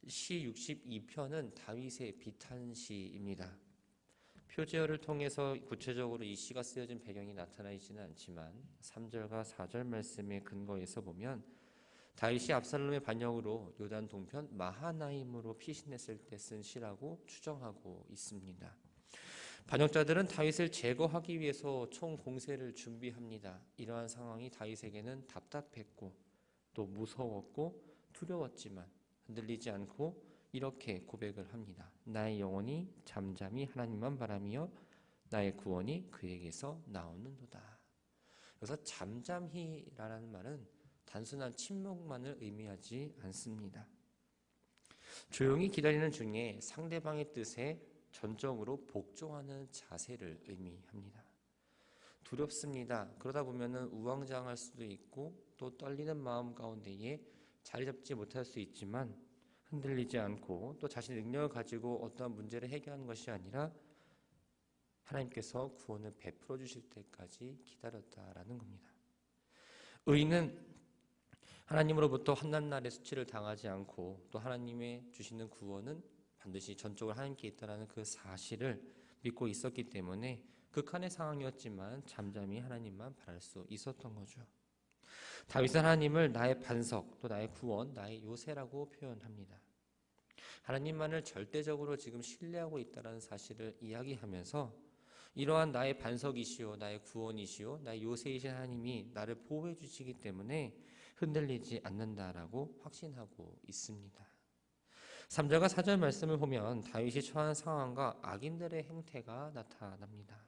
시 62편은 다윗의 비탄시입니다. 표제어를 통해서 구체적으로 이 시가 쓰여진 배경이 나타나지는 않지만 3절과 4절 말씀의 근거에서 보면 다윗이 압살롬의 반역으로 요단 동편 마하나임으로 피신했을 때 쓴 시라고 추정하고 있습니다. 반역자들은 다윗을 제거하기 위해서 총 공세를 준비합니다. 이러한 상황이 다윗에게는 답답했고 또 무서웠고 두려웠지만 흔들리지 않고 이렇게 고백을 합니다. 나의 영혼이 잠잠히 하나님만 바라며 나의 구원이 그에게서 나오는도다. 여기서 잠잠히라는 말은 단순한 침묵만을 의미하지 않습니다. 조용히 기다리는 중에 상대방의 뜻에 전적으로 복종하는 자세를 의미합니다. 두렵습니다. 그러다 보면 우왕좌왕할 수도 있고 또 떨리는 마음 가운데에 자리 잡지 못할 수 있지만 흔들리지 않고 또 자신의 능력을 가지고 어떠한 문제를 해결하는 것이 아니라 하나님께서 구원을 베풀어 주실 때까지 기다렸다라는 겁니다. 의인은 하나님으로부터 환난날의 수치를 당하지 않고 또 하나님의 주시는 구원은 반드시 전적으로 하나님께 있다는 그 사실을 믿고 있었기 때문에 극한의 상황이었지만 잠잠히 하나님만 바랄 수 있었던 거죠. 다윗은 하나님을 나의 반석, 또 나의 구원, 나의 요새라고 표현합니다. 하나님만을 절대적으로 지금 신뢰하고 있다는 사실을 이야기하면서 이러한 나의 반석이시오, 나의 구원이시오, 나의 요새이신 하나님이 나를 보호해 주시기 때문에 흔들리지 않는다라고 확신하고 있습니다. 3절과 4절 말씀을 보면 다윗이 처한 상황과 악인들의 행태가 나타납니다.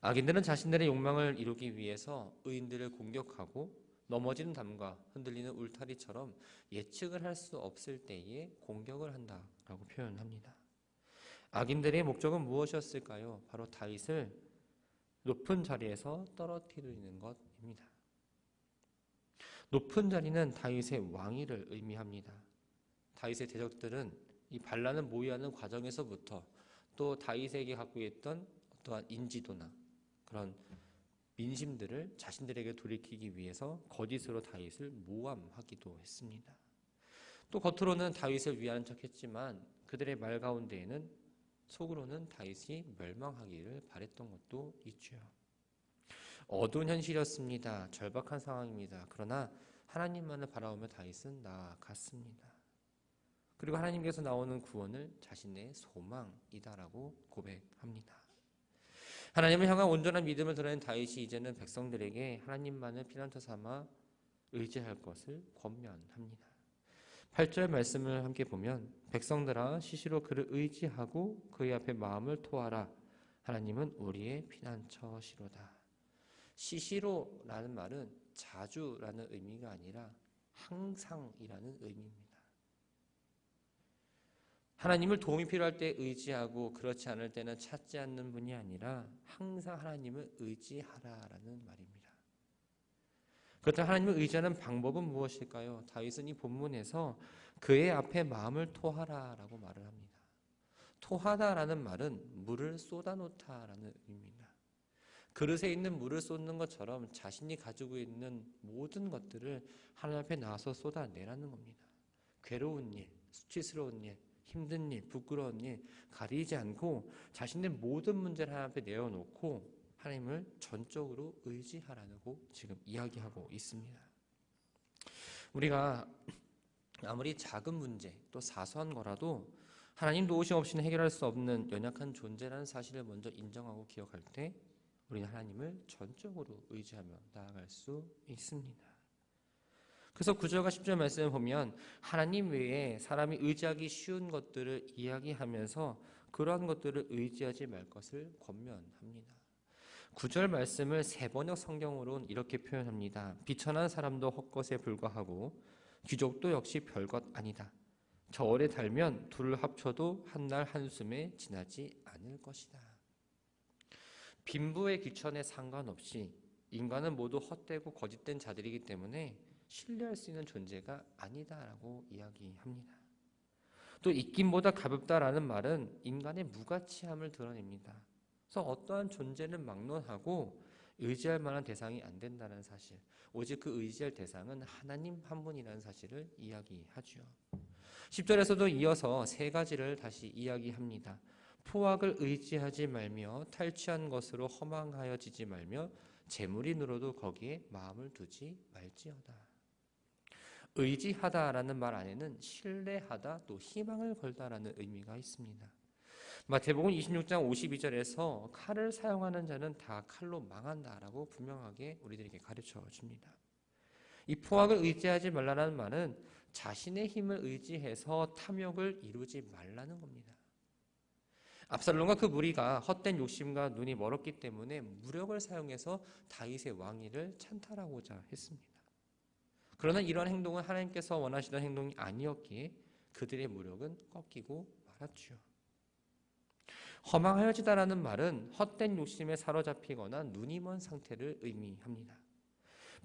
악인들은 자신들의 욕망을 이루기 위해서 의인들을 공격하고 넘어지는 담과 흔들리는 울타리처럼 예측을 할 수 없을 때에 공격을 한다라고 표현합니다. 악인들의 목적은 무엇이었을까요? 바로 다윗을 높은 자리에서 떨어뜨리는 것입니다. 높은 자리는 다윗의 왕위를 의미합니다. 다윗의 대적들은 이 반란을 모의하는 과정에서부터 또 다윗에게 갖고 있던 어떠한 인지도나 그런 민심들을 자신들에게 돌이키기 위해서 거짓으로 다윗을 모함하기도 했습니다. 또 겉으로는 다윗을 위하는 척했지만 그들의 말 가운데에는 속으로는 다윗이 멸망하기를 바랬던 것도 있죠. 어두운 현실이었습니다. 절박한 상황입니다. 그러나 하나님만을 바라보며 다윗은 나아갔습니다. 그리고 하나님께서 나오는 구원을 자신의 소망이다라고 고백합니다. 하나님을 향한 온전한 믿음을 드러낸 다윗이 이제는 백성들에게 하나님만을 피난처 삼아 의지할 것을 권면합니다. 8절 말씀을 함께 보면 백성들아 시시로 그를 의지하고 그의 앞에 마음을 토하라. 하나님은 우리의 피난처시로다. 시시로라는 말은 자주라는 의미가 아니라 항상이라는 의미입니다. 하나님을 도움이 필요할 때 의지하고 그렇지 않을 때는 찾지 않는 분이 아니라 항상 하나님을 의지하라라는 말입니다. 그렇다면 하나님을 의지하는 방법은 무엇일까요? 다윗은 이 본문에서 그의 앞에 마음을 토하라라고 말을 합니다. 토하다라는 말은 물을 쏟아놓다라는 의미입니다. 그릇에 있는 물을 쏟는 것처럼 자신이 가지고 있는 모든 것들을 하나님 앞에 나와서 쏟아내라는 겁니다. 괴로운 일, 수치스러운 일, 힘든 일, 부끄러운 일 가리지 않고 자신의 모든 문제를 하나님 앞에 내어놓고 하나님을 전적으로 의지하라고 지금 이야기하고 있습니다. 우리가 아무리 작은 문제 또 사소한 거라도 하나님 도우심 없이는 해결할 수 없는 연약한 존재라는 사실을 먼저 인정하고 기억할 때 우리는 하나님을 전적으로 의지하며 나아갈 수 있습니다. 그래서 9절과 10절 말씀을 보면 하나님 외에 사람이 의지하기 쉬운 것들을 이야기하면서 그러한 것들을 의지하지 말 것을 권면합니다. 9절 말씀을 세번역 성경으로는 이렇게 표현합니다. 비천한 사람도 헛것에 불과하고 귀족도 역시 별것 아니다. 저 오래 달면 둘을 합쳐도 한날 한숨에 지나지 않을 것이다. 빈부의 귀천에 상관없이 인간은 모두 헛되고 거짓된 자들이기 때문에 신뢰할 수 있는 존재가 아니다라고 이야기합니다. 또 있긴보다 가볍다라는 말은 인간의 무가치함을 드러냅니다. 그래서 어떠한 존재를 막론하고 의지할 만한 대상이 안 된다는 사실, 오직 그 의지할 대상은 하나님 한 분이라는 사실을 이야기하죠. 10절에서도 이어서 세 가지를 다시 이야기합니다. 포악을 의지하지 말며 탈취한 것으로 허망하여지지 말며 재물이 늘어도 거기에 마음을 두지 말지어다. 의지하다라는 말 안에는 신뢰하다 또 희망을 걸다라는 의미가 있습니다. 마태복음 26장 52절에서 칼을 사용하는 자는 다 칼로 망한다라고 분명하게 우리들에게 가르쳐 줍니다. 이 포악을 의지하지 말라는 말은 자신의 힘을 의지해서 탐욕을 이루지 말라는 겁니다. 압살롬과 그 무리가 헛된 욕심과 눈이 멀었기 때문에 무력을 사용해서 다윗의 왕위를 찬탈하고자 했습니다. 그러나 이런 행동은 하나님께서 원하시던 행동이 아니었기에 그들의 무력은 꺾이고 말았죠. 허망하여지다라는 말은 헛된 욕심에 사로잡히거나 눈이 먼 상태를 의미합니다.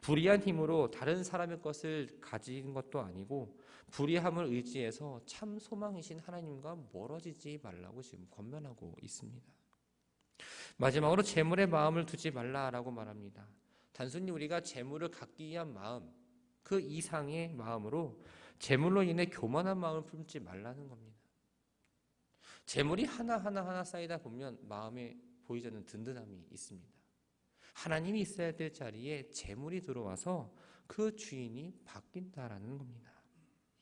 불의한 힘으로 다른 사람의 것을 가진 것도 아니고 불의함을 의지해서 참 소망이신 하나님과 멀어지지 말라고 지금 권면하고 있습니다. 마지막으로 재물에 마음을 두지 말라라고 말합니다. 단순히 우리가 재물을 갖기 위한 마음, 그 이상의 마음으로 재물로 인해 교만한 마음을 품지 말라는 겁니다. 재물이 하나하나 쌓이다 보면 마음에 보이지 않는 든든함이 있습니다. 하나님이 있어야 될 자리에 재물이 들어와서 그 주인이 바뀐다라는 겁니다.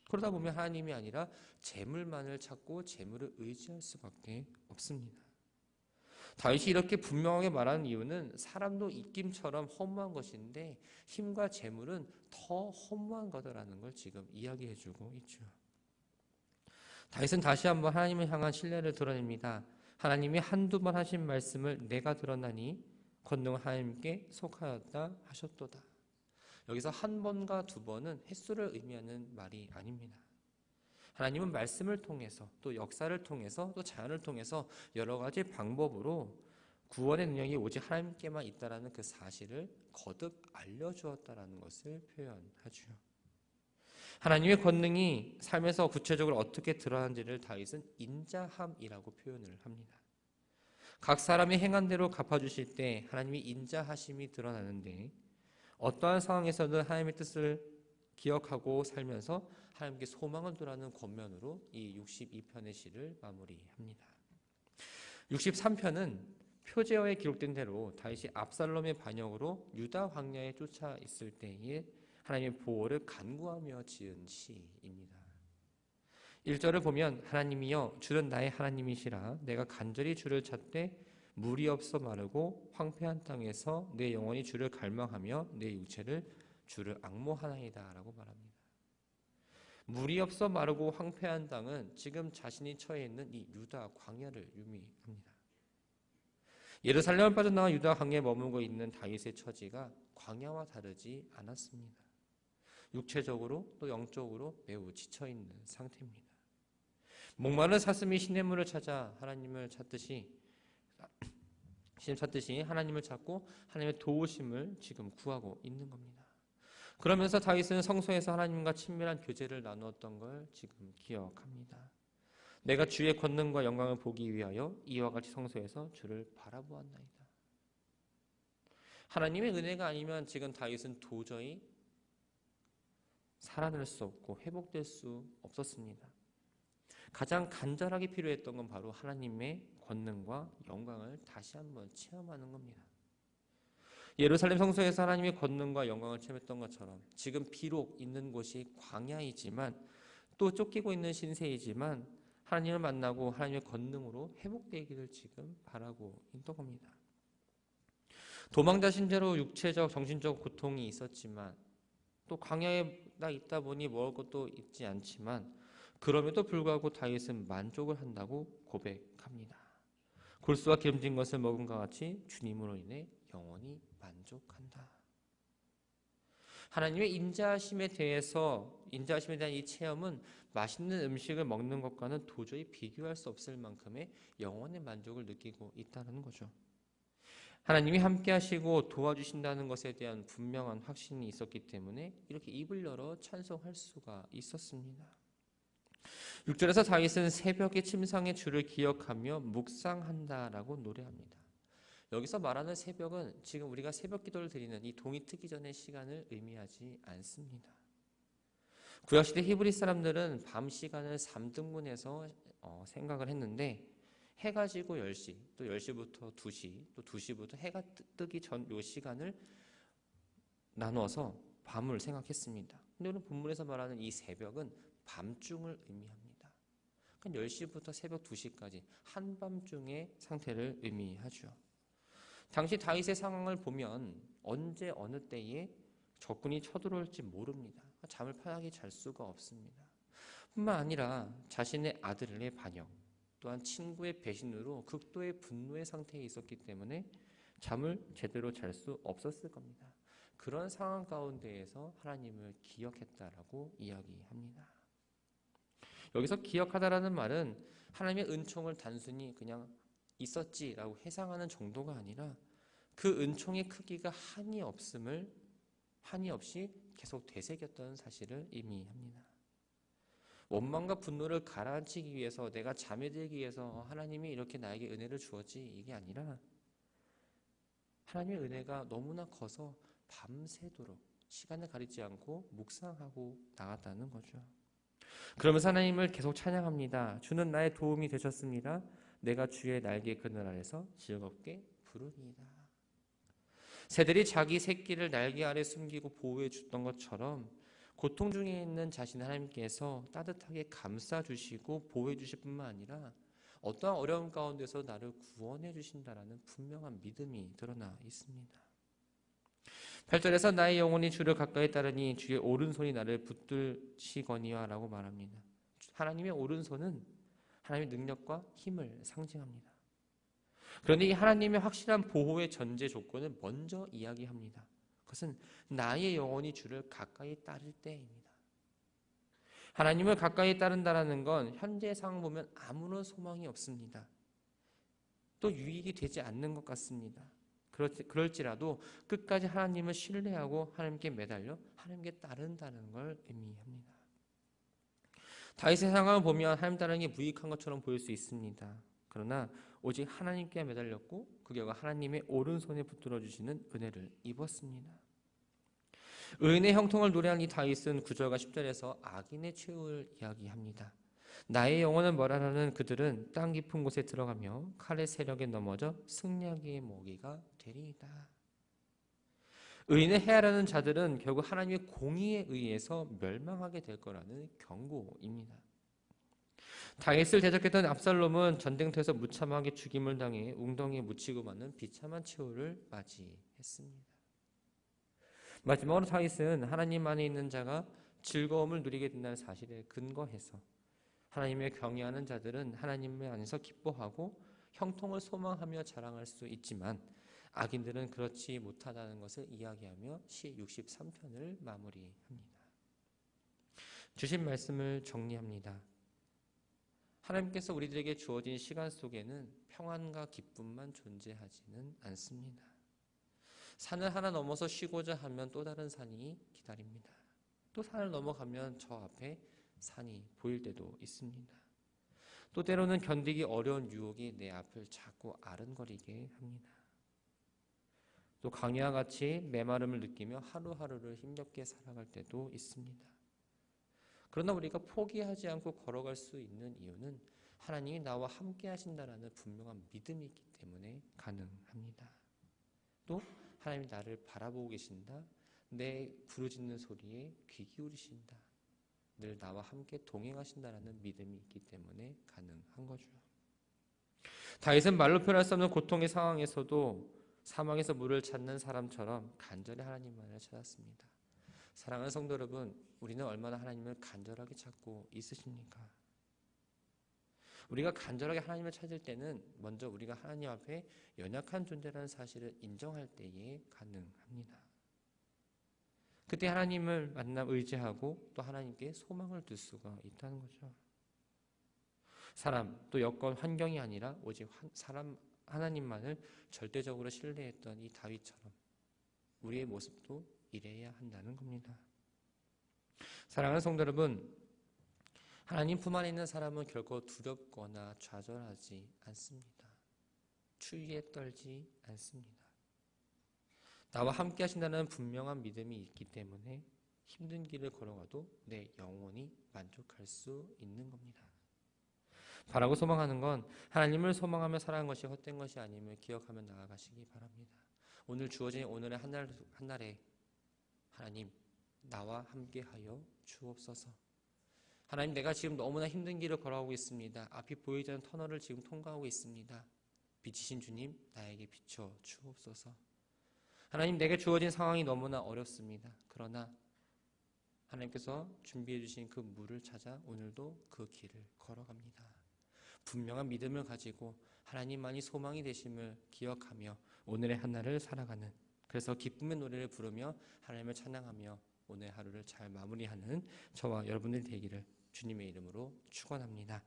그러다 보면 하나님이 아니라 재물만을 찾고 재물을 의지할 수밖에 없습니다. 다윗이 이렇게 분명하게 말하는 이유는 사람도 입김처럼 허무한 것인데 힘과 재물은 더 허무한 거다라는 걸 지금 이야기해주고 있죠. 다윗은 다시 한번 하나님을 향한 신뢰를 드러냅니다. 하나님이 한두 번 하신 말씀을 내가 들었나니 권능은 하나님께 속하였다 하셨도다. 여기서 한 번과 두 번은 횟수를 의미하는 말이 아닙니다. 하나님은 말씀을 통해서 또 역사를 통해서 또 자연을 통해서 여러 가지 방법으로 구원의 능력이 오직 하나님께만 있다라는 그 사실을 거듭 알려주었다라는 것을 표현하죠. 하나님의 권능이 삶에서 구체적으로 어떻게 드러나는지를 다윗은 인자함이라고 표현을 합니다. 각 사람이 행한 대로 갚아주실 때 하나님이 인자하심이 드러나는데 어떠한 상황에서든 하나님의 뜻을 기억하고 살면서 하나님께 소망을 두라는 권면으로 이 62편의 시를 마무리합니다. 63편은 표제어에 기록된 대로 다윗이 압살롬의 반역으로 유다 광야에 쫓아 있을 때에 하나님의 보호를 간구하며 지은 시입니다. 1절을 보면 하나님이여 주는 나의 하나님이시라 내가 간절히 주를 찾되 물이 없어 마르고 황폐한 땅에서 내 영혼이 주를 갈망하며 내 육체를 주를 앙모하나이다 라고 말합니다. 물이 없어 마르고 황폐한 땅은 지금 자신이 처해 있는 이 유다 광야를 의미합니다. 예루살렘을 빠져나와 유다 광야에 머물고 있는 다윗의 처지가 광야와 다르지 않았습니다. 육체적으로 또 영적으로 매우 지쳐있는 상태입니다. 목마른 사슴이 시냇물을 찾아 하나님을 찾듯이 하나님을 찾고 하나님의 도우심을 지금 구하고 있는 겁니다. 그러면서 다윗은 성소에서 하나님과 친밀한 교제를 나누었던 걸 지금 기억합니다. 내가 주의 권능과 영광을 보기 위하여 이와 같이 성소에서 주를 바라보았나이다. 하나님의 은혜가 아니면 지금 다윗은 도저히 살아날 수 없고 회복될 수 없었습니다. 가장 간절하게 필요했던 건 바로 하나님의 권능과 영광을 다시 한번 체험하는 겁니다. 예루살렘 성소에서 하나님의 권능과 영광을 체험했던 것처럼 지금 비록 있는 곳이 광야이지만 또 쫓기고 있는 신세이지만 하나님을 만나고 하나님의 권능으로 회복되기를 지금 바라고 있던 겁니다. 도망자 신자로 육체적, 정신적 고통이 있었지만 또 광야에 있다 보니 먹을 것도 있지 않지만 그럼에도 불구하고 다윗은 만족을 한다고 고백합니다. 골수와 기름진 것을 먹음과 같이 주님으로 인해 영원히 만족한다. 하나님의 인자하심에 대한 이 체험은 맛있는 음식을 먹는 것과는 도저히 비교할 수 없을 만큼의 영원의 만족을 느끼고 있다는 거죠. 하나님이 함께 하시고 도와주신다는 것에 대한 분명한 확신이 있었기 때문에 이렇게 입을 열어 찬송할 수가 있었습니다. 6절에서 다윗은 새벽의 침상의 주를 기억하며 묵상한다라고 노래합니다. 여기서 말하는 새벽은 지금 우리가 새벽 기도를 드리는 이 동이 트기 전의 시간을 의미하지 않습니다. 구약시대 히브리 사람들은 밤 시간을 3등분해서 생각을 했는데 해가 지고 10시, 또 10시부터 2시, 또 2시부터 해가 뜨기 전 요 시간을 나눠서 밤을 생각했습니다. 근데 오늘 본문에서 말하는 이 새벽은 밤중을 의미합니다. 그러니까 10시부터 새벽 2시까지 한밤중의 상태를 의미하죠. 당시 다윗의 상황을 보면 언제 어느 때에 적군이 쳐들어올지 모릅니다. 잠을 편하게 잘 수가 없습니다. 뿐만 아니라 자신의 아들의 반역, 또한 친구의 배신으로 극도의 분노의 상태에 있었기 때문에 잠을 제대로 잘 수 없었을 겁니다. 그런 상황 가운데에서 하나님을 기억했다라고 이야기합니다. 여기서 기억하다라는 말은 하나님의 은총을 단순히 그냥 있었지라고 회상하는 정도가 아니라 그 은총의 크기가 한이 없이 계속 되새겼던 사실을 의미합니다. 원망과 분노를 가라앉히기 위해서, 내가 잠에 들기 위해서 하나님이 이렇게 나에게 은혜를 주었지, 이게 아니라 하나님의 은혜가 너무나 커서 밤새도록 시간을 가리지 않고 묵상하고 나갔다는 거죠. 그러면서 하나님을 계속 찬양합니다. 주는 나의 도움이 되셨습니다. 내가 주의 날개 그늘 아래서 즐겁게 부르니이다. 새들이 자기 새끼를 날개 아래 숨기고 보호해 줬던 것처럼 고통 중에 있는 자신 하나님께서 따뜻하게 감싸주시고 보호해 주실 뿐만 아니라 어떠한 어려움 가운데서 나를 구원해 주신다라는 분명한 믿음이 드러나 있습니다. 8절에서 나의 영혼이 주를 가까이 따르니 주의 오른손이 나를 붙드시거니와 라고 말합니다. 하나님의 오른손은 하나님의 능력과 힘을 상징합니다. 그런데 이 하나님의 확실한 보호의 전제 조건을 먼저 이야기합니다. 그것은 나의 영혼이 주를 가까이 따를 때입니다. 하나님을 가까이 따른다는 건 현재 상황 보면 아무런 소망이 없습니다. 또 유익이 되지 않는 것 같습니다. 그럴지라도 끝까지 하나님을 신뢰하고 하나님께 매달려 하나님께 따른다는 걸 의미합니다. 다윗의 상황을 보면 하나님 따르는 게 무익한 것처럼 보일 수 있습니다. 그러나 오직 하나님께 매달렸고 그 결과 하나님의 오른손에 붙들어 주시는 은혜를 입었습니다. 의인의 형통을 노래한 이 다윗은 9절과 10절에서 악인의 최후를 이야기합니다. 나의 영혼을 멸하려는 그들은 땅 깊은 곳에 들어가며 칼의 세력에 넘어져 승리하기의 모기가 되리이다. 의인을 해하려는 자들은 결국 하나님의 공의에 의해서 멸망하게 될 거라는 경고입니다. 다윗을 대적했던 압살롬은 전쟁터에서 무참하게 죽임을 당해 웅덩이에 묻히고 마는 비참한 최후를 맞이했습니다. 마지막으로 다윗은 하나님 안에 있는 자가 즐거움을 누리게 된다는 사실에 근거해서 하나님의 경외하는 자들은 하나님 안에서 기뻐하고 형통을 소망하며 자랑할 수 있지만 악인들은 그렇지 못하다는 것을 이야기하며 시 63편을 마무리합니다. 주신 말씀을 정리합니다. 하나님께서 우리들에게 주어진 시간 속에는 평안과 기쁨만 존재하지는 않습니다. 산을 하나 넘어서 쉬고자 하면 또 다른 산이 기다립니다. 또 산을 넘어가면 저 앞에 산이 보일 때도 있습니다. 또 때로는 견디기 어려운 유혹이 내 앞을 자꾸 아른거리게 합니다. 또 강야와 같이 메마름을 느끼며 하루하루를 힘겹게 살아갈 때도 있습니다. 그러나 우리가 포기하지 않고 걸어갈 수 있는 이유는 하나님이 나와 함께 하신다라는 분명한 믿음이 있기 때문에 가능합니다. 또 하나님이 나를 바라보고 계신다. 내 부르짖는 소리에 귀 기울이신다. 늘 나와 함께 동행하신다라는 믿음이 있기 때문에 가능한 거죠. 다윗은 말로 표현할 수 없는 고통의 상황에서도 사망에서 물을 찾는 사람처럼 간절히 하나님만을 찾았습니다. 사랑하는 성도 여러분, 우리는 얼마나 하나님을 간절하게 찾고 있으십니까? 우리가 간절하게 하나님을 찾을 때는 먼저 우리가 하나님 앞에 연약한 존재라는 사실을 인정할 때에 가능합니다. 그때 하나님을 만나 의지하고 또 하나님께 소망을 둘 수가 있다는 거죠. 사람, 또 여건, 환경이 아니라 오직 하나님만을 절대적으로 신뢰했던 이 다윗처럼 우리의 모습도 이래야 한다는 겁니다. 사랑하는 성도 여러분, 하나님 품 안에 있는 사람은 결코 두렵거나 좌절하지 않습니다. 추위에 떨지 않습니다. 나와 함께 하신다는 분명한 믿음이 있기 때문에 힘든 길을 걸어가도 내 영혼이 만족할 수 있는 겁니다. 바라고 소망하는 건 하나님을 소망하며 살아가는 것이 헛된 것이 아님을 기억하며 나아가시기 바랍니다. 오늘 주어진 오늘의 한 날에 하나님 나와 함께하여 주옵소서. 하나님, 내가 지금 너무나 힘든 길을 걸어가고 있습니다. 앞이 보이지 않는 터널을 지금 통과하고 있습니다. 빛이신 주님, 나에게 비춰 주옵소서. 하나님, 내게 주어진 상황이 너무나 어렵습니다. 그러나 하나님께서 준비해 주신 그 물을 찾아 오늘도 그 길을 걸어갑니다. 분명한 믿음을 가지고 하나님만이 소망이 되심을 기억하며 오늘의 한날을 살아가는, 그래서 기쁨의 노래를 부르며 하나님을 찬양하며 오늘 하루를 잘 마무리하는 저와 여러분들이 되기를 주님의 이름으로 축원합니다.